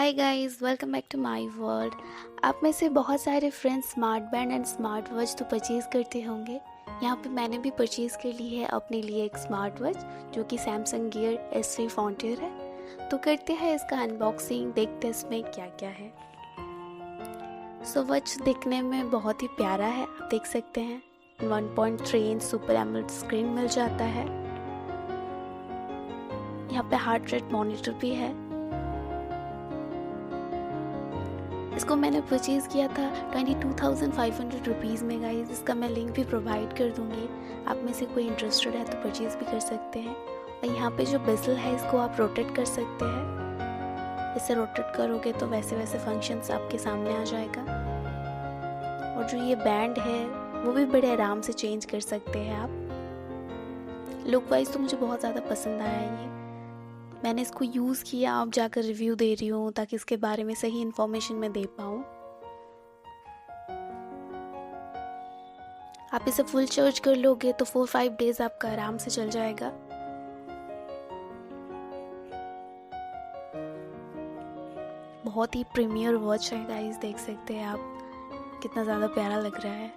Hi guys, welcome back to my world. आप में से बहुत सारे friends smart band and smart watch तो परचेज़ करते होंगे। यहाँ पे मैंने भी परचेज़ कर ली है अपने लिए एक स्मार्ट वॉच जो कि सैमसंग गियर S3 फ्रंटियर है। तो करते हैं इसका अनबॉक्सिंग, देखते हैं इसमें क्या क्या है। सो वॉच दिखने में बहुत ही प्यारा है, आप देख सकते हैं। 1.3 इंच सुपर एमोलेड स्क्रीन मिल जाता है। यहाँ पे हार्ट रेट मॉनिटर भी है। इसको मैंने परचेज़ किया था 22,500 रुपीज़ में गाइस। इसका मैं लिंक भी प्रोवाइड कर दूँगी, आप में से कोई इंटरेस्टेड है तो परचेज़ भी कर सकते हैं। और यहाँ पे जो बेजल है इसको आप रोटेट कर सकते हैं। इसे रोटेट करोगे तो वैसे वैसे फंक्शंस आपके सामने आ जाएगा। और जो ये बैंड है वो भी बड़े आराम से चेंज कर सकते हैं आप। लुक वाइज तो मुझे बहुत ज़्यादा पसंद आया ये। मैंने इसको यूज़ किया, अब जाकर रिव्यू दे रही हूँ ताकि इसके बारे में सही इन्फॉर्मेशन मैं दे पाऊँ। आप इसे फुल चार्ज कर लोगे तो 4-5 डेज आपका आराम से चल जाएगा। बहुत ही प्रीमियर वॉच है गाइस, देख सकते हैं आप कितना ज़्यादा प्यारा लग रहा है।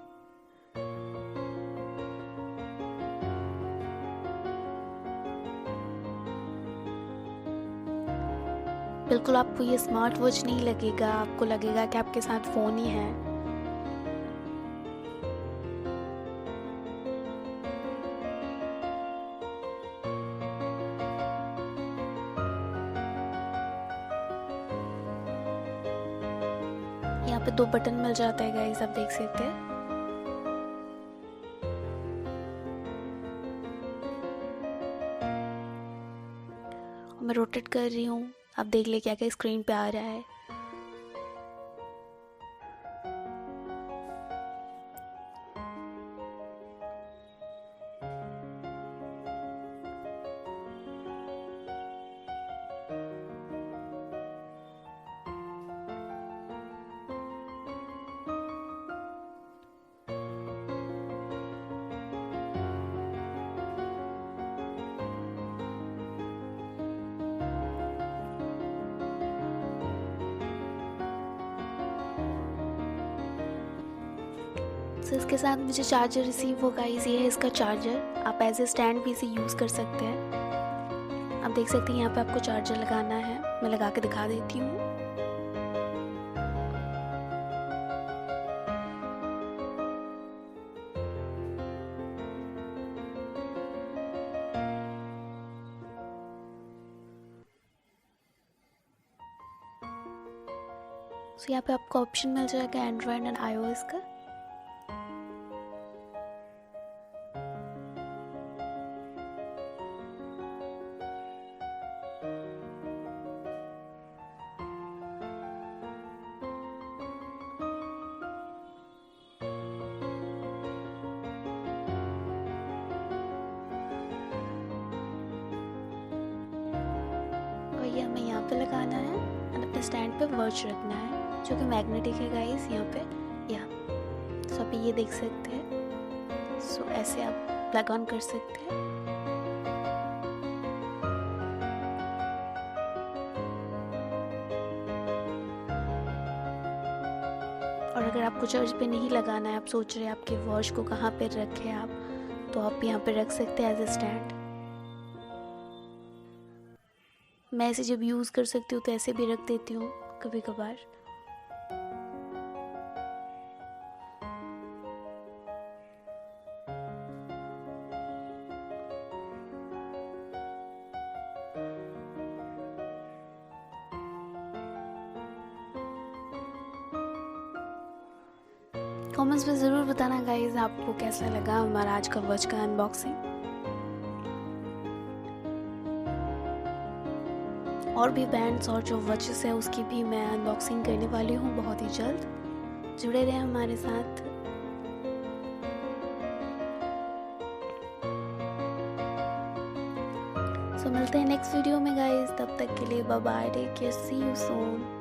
बिल्कुल आपको ये स्मार्ट वॉच नहीं लगेगा, आपको लगेगा कि आपके साथ फ़ोन ही है। यहाँ पे 2 बटन मिल जाता है गाइस, आप देख सकते हैं। मैं रोटेट कर रही हूँ, आप देख ले क्या क्या स्क्रीन पे आ रहा है। तो इसके साथ मुझे चार्जर रिसीव होगा। ये है इसका चार्जर, आप एज ए स्टैंड भी इसे यूज़ कर सकते हैं। आप देख सकते हैं यहाँ पे आपको चार्जर लगाना है, मैं लगा के दिखा देती हूँ। तो यहाँ पे आपको ऑप्शन मिल जाएगा एंड्रॉयड एंड iOS का। हमें यहाँ पे लगाना है और अपने स्टैंड पे वॉच रखना है जो कि मैग्नेटिक है गाइस। यहाँ पे सो आप ये देख सकते हैं। सो ऐसे आप प्लग ऑन कर सकते हैं। और अगर आपको चार्ज पे नहीं लगाना है, आप सोच रहे हैं आपके वॉच को कहाँ पे रखें आप, तो आप यहाँ पे रख सकते हैं एज ए स्टैंड। मैं ऐसे जब यूज़ कर सकती हूँ तो ऐसे भी रख देती हूँ कभी कभार। कमेंट्स में ज़रूर बताना गाइस आपको कैसा लगा हमारा आज का वॉच का अनबॉक्सिंग। और भी बैंड्स और जो वॉचेस है उसकी भी मैं अनबॉक्सिंग करने वाली हूँ बहुत ही जल्द। जुड़े रहें हमारे साथ। सो मिलते हैं नेक्स्ट वीडियो में गाइस, तब तक के लिए bye bye, take care, see you soon.